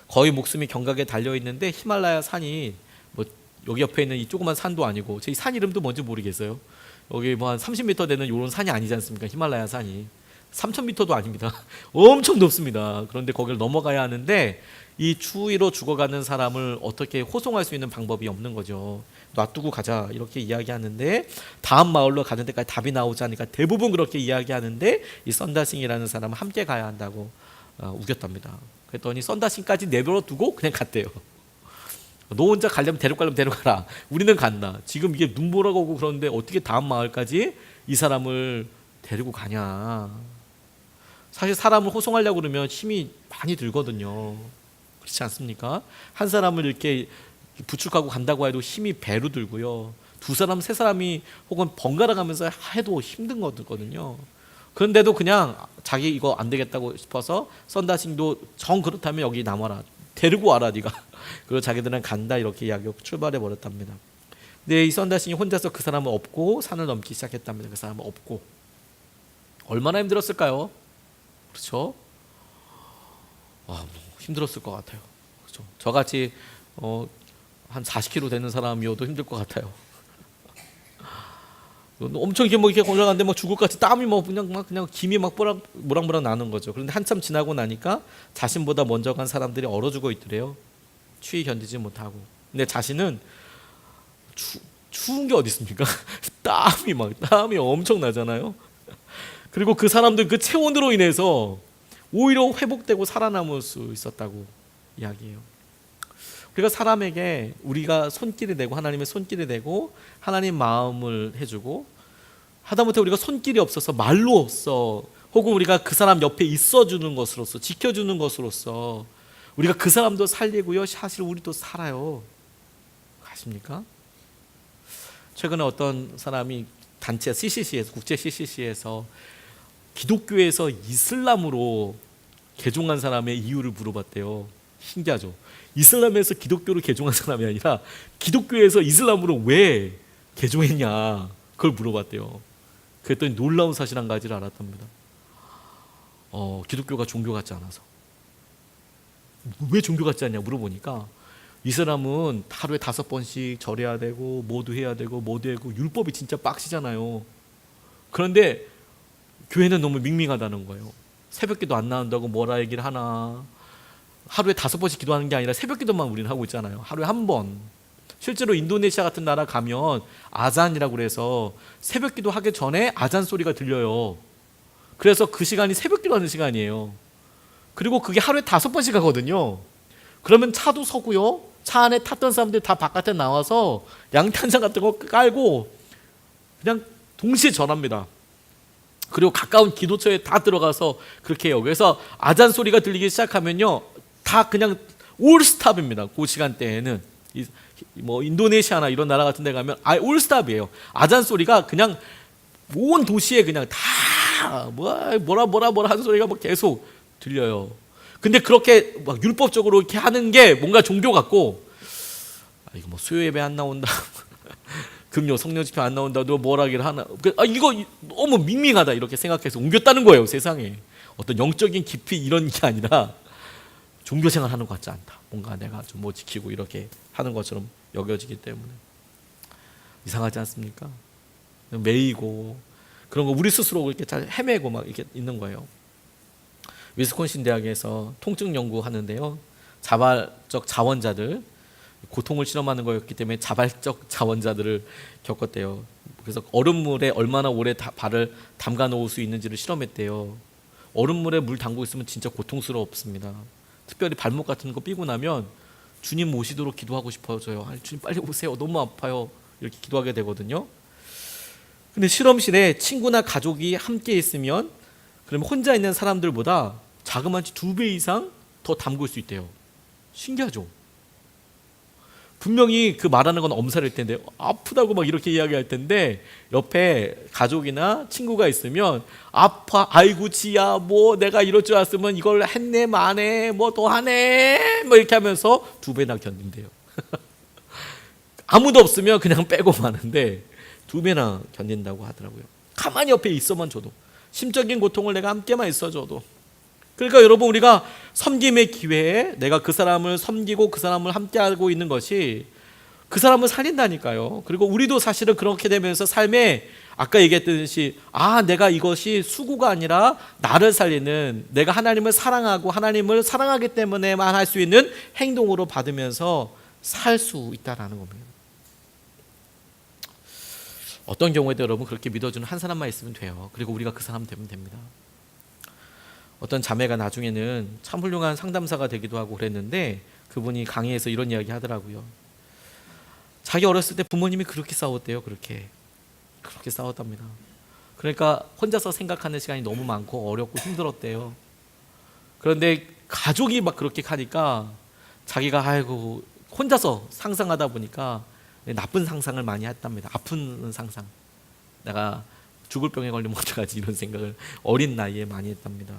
거의 목숨이 경각에 달려 있는데 히말라야 산이 여기 옆에 있는 이 조그만 산도 아니고, 제 산 이름도 뭔지 모르겠어요. 여기 한 30m 되는 이런 산이 아니지 않습니까? 히말라야 산이. 3,000m도 아닙니다. 엄청 높습니다. 그런데 거기를 넘어가야 하는데 이 추위로 죽어가는 사람을 어떻게 호송할 수 있는 방법이 없는 거죠. 놔두고 가자 이렇게 이야기하는데 다음 마을로 가는 데까지 답이 나오지 않으니까 대부분 그렇게 이야기하는데 이 썬다싱이라는 사람은 함께 가야 한다고 우겼답니다. 그랬더니 썬다싱까지 내버려두고 그냥 갔대요. 너 혼자 가려면 데려가라. 우리는 간다. 지금 이게 눈보라가 오고 그러는데 어떻게 다음 마을까지 이 사람을 데리고 가냐. 사실 사람을 호송하려고 그러면 힘이 많이 들거든요. 그렇지 않습니까? 한 사람을 이렇게 부축하고 간다고 해도 힘이 배로 들고요. 두 사람, 세 사람이 혹은 번갈아 가면서 해도 힘든 거거든요. 그런데도 그냥 자기 이거 안 되겠다고 싶어서 썬다싱도 정 그렇다면 여기 남아라. 데리고 와라 네가. 그리고 자기들은 간다 이렇게 이야기하고 출발해 버렸답니다. 근데 이 썬다싱이 혼자서 그 사람을 업고 산을 넘기 시작했답니다. 그 사람을 업고. 얼마나 힘들었을까요? 그렇죠? 힘들었을 것 같아요. 그렇죠? 저같이 한 40kg 되는 사람이어도 힘들 것 같아요. 엄청 이렇게 올라가는데 막 죽을 것 같이 땀이 그냥 김이 막 모락모락 나는 거죠. 그런데 한참 지나고 나니까 자신보다 먼저 간 사람들이 얼어 죽어 있더래요. 추위 견디지 못하고. 근데 자신은 추운 게 어디 있습니까? 땀이 엄청 나잖아요. 그리고 그 사람들 그 체온으로 인해서 오히려 회복되고 살아남을 수 있었다고 이야기해요. 그러니까 사람에게 우리가 손길이 되고 하나님의 손길이 되고 하나님 마음을 해주고 하다못해 우리가 손길이 없어서 말로써 혹은 우리가 그 사람 옆에 있어주는 것으로서 지켜주는 것으로서 우리가 그 사람도 살리고요. 사실 우리도 살아요. 아십니까? 최근에 어떤 사람이 단체 CCC에서 국제 CCC에서 기독교에서 이슬람으로 개종한 사람의 이유를 물어봤대요. 신기하죠. 이슬람에서 기독교로 개종한 사람이 아니라 기독교에서 이슬람으로 왜 개종했냐 그걸 물어봤대요. 그랬더니 놀라운 사실 한 가지를 알았답니다. 기독교가 종교 같지 않아서. 왜 종교 같지 않냐 물어보니까 이 사람은 하루에 5번씩 절해야 되고 모두 해야 되고 율법이 진짜 빡시잖아요. 그런데 교회는 너무 밍밍하다는 거예요. 새벽기도 안 나온다고 뭐라 얘기를 하나. 하루에 5번씩 기도하는 게 아니라 새벽기도만 우리는 하고 있잖아요. 하루에 한 번. 실제로 인도네시아 같은 나라 가면 아잔이라고 그래서 새벽기도 하기 전에 아잔 소리가 들려요. 그래서 그 시간이 새벽기도하는 시간이에요. 그리고 그게 하루에 5번씩 하거든요. 그러면 차도 서고요. 차 안에 탔던 사람들 다 바깥에 나와서 양탄장 같은 거 깔고 그냥 동시에 전합니다. 그리고 가까운 기도처에 다 들어가서 그렇게 해요. 그래서 아잔 소리가 들리기 시작하면요, 다 그냥 올스탑입니다. 그 시간대에는 뭐 인도네시아나 이런 나라 같은 데 가면 올스탑이에요. 아잔 소리가 그냥 온 도시에 그냥 다 뭐라 하는 소리가 막 계속 들려요. 근데 그렇게 막 율법적으로 이렇게 하는 게 뭔가 종교 같고, 이거 뭐 수요 예배 안 나온다. 금요 성령 집회 안 나온다. 너 뭐라기를 하나. 이거 너무 밍밍하다 이렇게 생각해서 옮겼다는 거예요. 세상에 어떤 영적인 깊이 이런 게 아니라 종교 생활하는 것 같지 않다. 뭔가 내가 좀 뭐 지키고 이렇게 하는 것처럼 여겨지기 때문에 이상하지 않습니까? 매이고 그런 거 우리 스스로 이렇게 잘 헤매고 막 이렇게 있는 거예요. 위스콘신 대학에서 통증 연구하는데요, 자발적 자원자들 고통을 실험하는 거였기 때문에 자발적 자원자들을 겪었대요. 그래서 얼음물에 얼마나 오래 발을 담가 놓을 수 있는지를 실험했대요. 얼음물에 물 담고 있으면 진짜 고통스럽습니다. 특별히 발목 같은 거 삐고 나면 주님 모시도록 기도하고 싶어져요. 주님 빨리 오세요. 너무 아파요. 이렇게 기도하게 되거든요. 근데 실험실에 친구나 가족이 함께 있으면 그러면 혼자 있는 사람들보다 자그마치 2배 이상 더 담글 수 있대요. 신기하죠? 분명히 그 말하는 건 엄살일 텐데 아프다고 막 이렇게 이야기할 텐데 옆에 가족이나 친구가 있으면 아파, 아이고 지야, 뭐 내가 이럴 줄 알았으면 이걸 했네 마네, 뭐 더 하네, 뭐 이렇게 하면서 2배나 견딘대요. 아무도 없으면 그냥 빼고 마는데 2배나 견딘다고 하더라고요. 가만히 옆에 있어만 줘도, 심적인 고통을 내가 함께만 있어줘도. 그러니까 여러분, 우리가 섬김의 기회에 내가 그 사람을 섬기고 그 사람을 함께하고 있는 것이 그 사람을 살린다니까요. 그리고 우리도 사실은 그렇게 되면서 삶에 아까 얘기했듯이 내가 이것이 수고가 아니라 나를 살리는, 내가 하나님을 사랑하고 하나님을 사랑하기 때문에만 할 수 있는 행동으로 받으면서 살 수 있다라는 겁니다. 어떤 경우에도 여러분 그렇게 믿어주는 한 사람만 있으면 돼요. 그리고 우리가 그 사람 되면 됩니다. 어떤 자매가 나중에는 참 훌륭한 상담사가 되기도 하고 그랬는데, 그분이 강의에서 이런 이야기 하더라고요. 자기 어렸을 때 부모님이 그렇게 싸웠대요. 그렇게 싸웠답니다. 그러니까 혼자서 생각하는 시간이 너무 많고 어렵고 힘들었대요. 그런데 가족이 막 그렇게 하니까 자기가 혼자서 상상하다 보니까 나쁜 상상을 많이 했답니다. 아픈 상상, 내가 죽을 병에 걸리면 어떡하지, 이런 생각을 어린 나이에 많이 했답니다.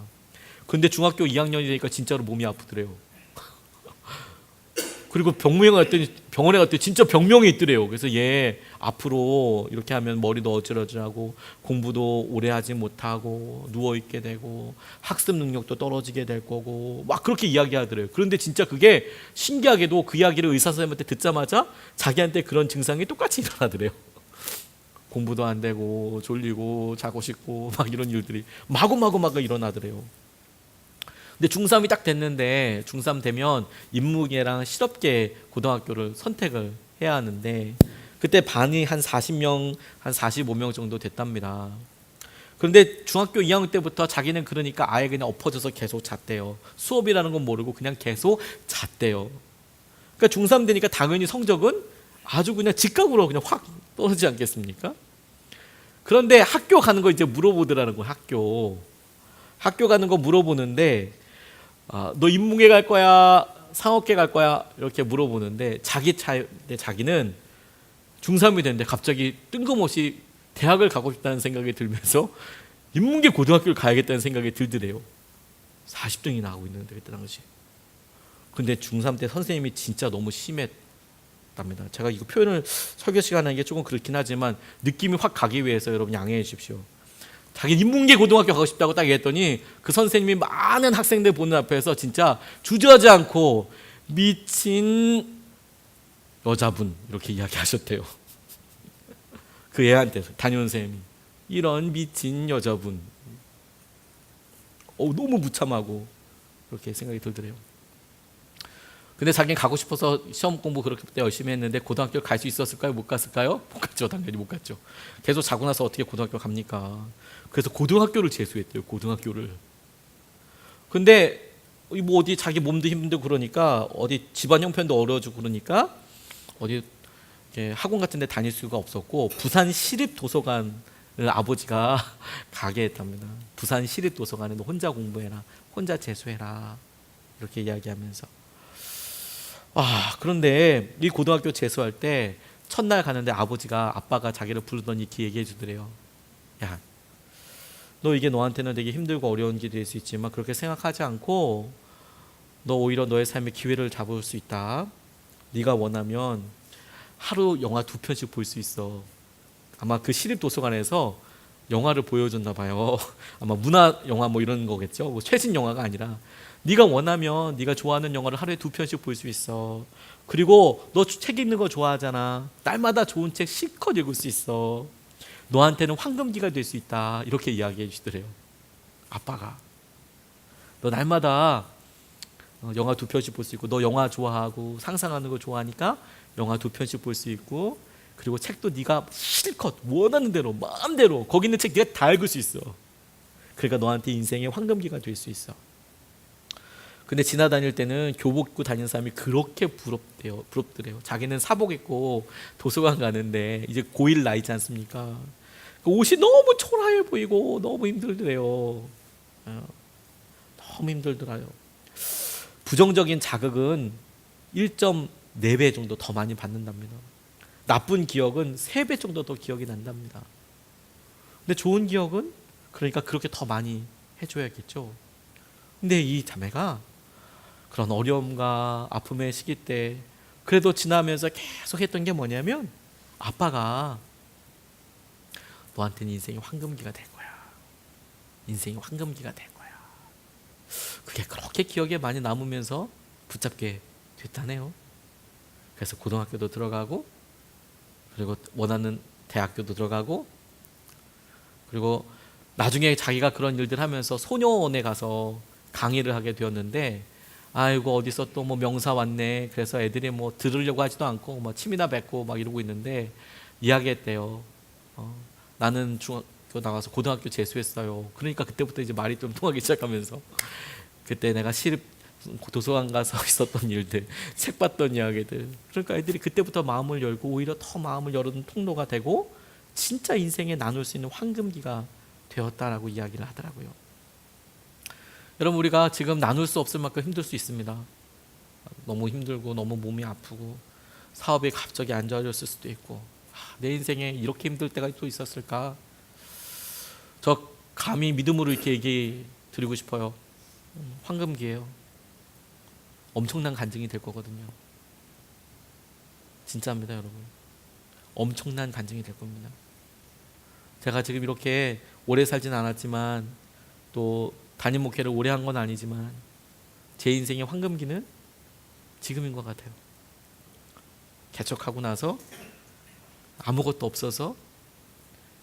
근데 중학교 2학년이 되니까 진짜로 몸이 아프더래요. 그리고 병원에 갔더니 진짜 병명이 있더래요. 그래서 얘 앞으로 이렇게 하면 머리도 어지러지고 공부도 오래 하지 못하고 누워있게 되고 학습 능력도 떨어지게 될 거고 막 그렇게 이야기하더래요. 그런데 진짜 그게 신기하게도 그 이야기를 의사 선생님한테 듣자마자 자기한테 그런 증상이 똑같이 일어나더래요. 공부도 안 되고 졸리고 자고 싶고 막 이런 일들이 마구마구 일어나더래요. 근데 중3이 딱 됐는데, 중3 되면 인문계랑 실업계 고등학교를 선택을 해야 하는데, 그때 반이 한 40명, 한 45명 정도 됐답니다. 그런데 중학교 2학년 때부터 자기는 그러니까 아예 그냥 엎어져서 계속 잤대요. 수업이라는 건 모르고 그냥 계속 잤대요. 그러니까 중3 되니까 당연히 성적은 아주 그냥 직각으로 그냥 확 떨어지지 않겠습니까? 그런데 학교 가는 거 이제 물어보더라는 거예요. 학교 가는 거 물어보는데, 너 인문계 갈 거야, 상업계 갈 거야, 이렇게 물어보는데 자기는 중3이 됐는데 갑자기 뜬금없이 대학을 가고 싶다는 생각이 들면서 인문계 고등학교를 가야겠다는 생각이 들더래요. 40등이나 하고 있는데 그때 당시. 근데 중3 때 선생님이 진짜 너무 심했답니다. 제가 이거 표현을 설교 시간에 하는 게 조금 그렇긴 하지만 느낌이 확 가기 위해서 여러분 양해해 주십시오. 자기 인문계 고등학교 가고 싶다고 딱 얘기했더니 그 선생님이 많은 학생들 보는 앞에서 진짜 주저하지 않고 미친 여자분 이렇게 이야기하셨대요. 그 애한테 담임 선생님이 이런 미친 여자분. 너무 무참하고 그렇게 생각이 들더래요. 근데 자기는 가고 싶어서 시험 공부 그렇게 열심히 했는데 고등학교 갈 수 있었을까요? 못 갔을까요? 못 갔죠. 당연히 못 갔죠. 계속 자고 나서 어떻게 고등학교 갑니까? 그래서 고등학교를 재수했대요. 고등학교를. 근데 뭐 어디 자기 몸도 힘들고 그러니까 어디 집안 형편도 어려워지고 그러니까 어디 학원 같은 데 다닐 수가 없었고 부산 시립도서관을 아버지가 가게 했답니다. 부산 시립도서관에 너 혼자 공부해라. 혼자 재수해라. 이렇게 이야기하면서 그런데 이 고등학교 재수할 때 첫날 가는데 아빠가 자기를 부르더니 이렇게 얘기해 주더래요. 야, 너 이게 너한테는 되게 힘들고 어려운 길이 될 수 있지만 그렇게 생각하지 않고 너 오히려 너의 삶의 기회를 잡을 수 있다. 네가 원하면 하루 영화 2편씩 볼 수 있어. 아마 그 시립도서관에서 영화를 보여줬나 봐요. 아마 문화 영화 뭐 이런 거겠죠. 뭐 최신 영화가 아니라 네가 원하면 네가 좋아하는 영화를 하루에 2편씩 볼 수 있어. 그리고 너 책 읽는 거 좋아하잖아. 날마다 좋은 책 실컷 읽을 수 있어. 너한테는 황금기가 될 수 있다. 이렇게 이야기해 주시더래요. 아빠가. 너 날마다 영화 2편씩 볼 수 있고 너 영화 좋아하고 상상하는 거 좋아하니까 영화 2편씩 볼 수 있고 그리고 책도 네가 실컷 원하는 대로 마음대로 거기 있는 책 네가 다 읽을 수 있어. 그러니까 너한테 인생의 황금기가 될 수 있어. 근데 지나다닐 때는 교복 입고 다니는 사람이 그렇게 부럽더래요. 자기는 사복 입고 도서관 가는데 이제 고1 나이지 않습니까? 그 옷이 너무 초라해 보이고 너무 힘들더래요. 너무 힘들더라요. 부정적인 자극은 1.4배 정도 더 많이 받는답니다. 나쁜 기억은 3배 정도 더 기억이 난답니다. 근데 좋은 기억은 그러니까 그렇게 더 많이 해줘야겠죠. 근데 이 자매가 그런 어려움과 아픔의 시기 때 그래도 지나면서 계속 했던 게 뭐냐면 아빠가 너한테는 인생의 황금기가 될 거야. 인생의 황금기가 될 거야. 그게 그렇게 기억에 많이 남으면서 붙잡게 됐다네요. 그래서 고등학교도 들어가고, 그리고 원하는 대학교도 들어가고, 그리고 나중에 자기가 그런 일들 하면서 소녀원에 가서 강의를 하게 되었는데, 아이고 어디서 또 뭐 명사 왔네. 그래서 애들이 뭐 들으려고 하지도 않고 뭐 침이나 뱉고 막 이러고 있는데, 이야기했대요. 나는 중학교 나가서 고등학교 재수했어요. 그러니까 그때부터 이제 말이 좀 통하기 시작하면서, 그때 내가 시립 도서관 가서 있었던 일들, 책 봤던 이야기들, 그러니까 애들이 그때부터 마음을 열고 오히려 더 마음을 여는 통로가 되고 진짜 인생에 나눌 수 있는 황금기가 되었다라고 이야기를 하더라고요. 여러분, 우리가 지금 나눌 수 없을 만큼 힘들 수 있습니다. 너무 힘들고 너무 몸이 아프고 사업이 갑자기 안 좋아졌을 수도 있고, 내 인생에 이렇게 힘들 때가 또 있었을까? 저 감히 믿음으로 이렇게 얘기 드리고 싶어요. 황금기예요. 엄청난 간증이 될 거거든요. 진짜입니다, 여러분. 엄청난 간증이 될 겁니다. 제가 지금 이렇게 오래 살진 않았지만, 또 담임 목회를 오래 한 건 아니지만, 제 인생의 황금기는 지금인 것 같아요. 개척하고 나서 아무것도 없어서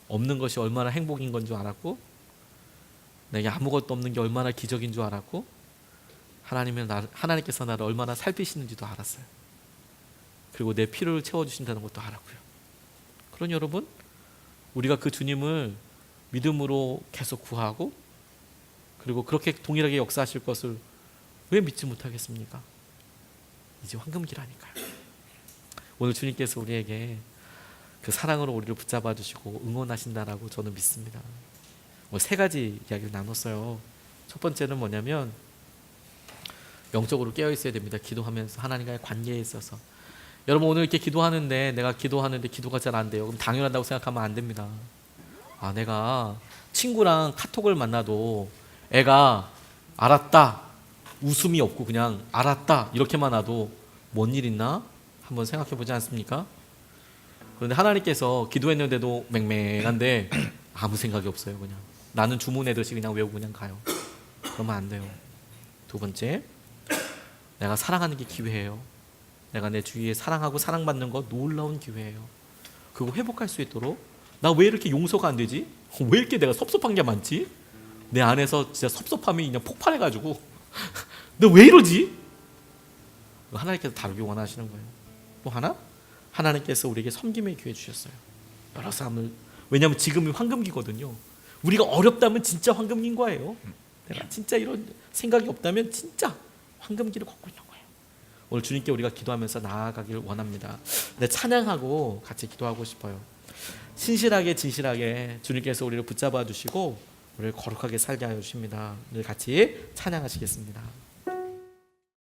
없는 것이 얼마나 행복인 건 줄 알았고, 내게 아무것도 없는 게 얼마나 기적인 줄 알았고, 하나님께서 나를 얼마나 살피시는지도 알았어요. 그리고 내 필요를 채워주신다는 것도 알았고요. 그러니 여러분, 우리가 그 주님을 믿음으로 계속 구하고, 그리고 그렇게 동일하게 역사하실 것을 왜 믿지 못하겠습니까? 이제 황금기라니까요. 오늘 주님께서 우리에게 그 사랑으로 우리를 붙잡아 주시고 응원하신다라고 저는 믿습니다. 세 가지 이야기를 나눴어요. 첫 번째는 뭐냐면, 영적으로 깨어 있어야 됩니다. 기도하면서 하나님과의 관계에 있어서. 여러분, 오늘 이렇게 기도하는데 내가 기도하는데 기도가 잘 안 돼요. 그럼 당연하다고 생각하면 안 됩니다. 내가 친구랑 카톡을 만나도 애가 알았다, 웃음이 없고 그냥 알았다 이렇게만 와도 뭔 일 있나 한번 생각해 보지 않습니까? 그런데 하나님께서 기도했는데도 맹맹한데 아무 생각이 없어요. 그냥 나는 주문해듯이 그냥 외우고 그냥 가요. 그러면 안 돼요. 두 번째, 내가 사랑하는 게 기회예요. 내가 내 주위에 사랑하고 사랑받는 거 놀라운 기회예요. 그거 회복할 수 있도록, 나 왜 이렇게 용서가 안 되지? 왜 이렇게 내가 섭섭한 게 많지? 내 안에서 진짜 섭섭함이 그냥 폭발해가지고 너 왜 이러지? 하나님께서 다루기 원하시는 거예요. 또 하나, 하나님께서 우리에게 섬김의 기회 주셨어요. 여러 사람을, 왜냐하면 지금이 황금기거든요. 우리가 어렵다면 진짜 황금기인 거예요. 내가 진짜 이런 생각이 없다면 진짜 황금기를 걷고 있는 거예요. 오늘 주님께 우리가 기도하면서 나아가길 원합니다. 네, 찬양하고 같이 기도하고 싶어요. 신실하게 진실하게 주님께서 우리를 붙잡아 주시고 우리를 거룩하게 살게 하여 주십니다. 우리 같이 찬양하시겠습니다.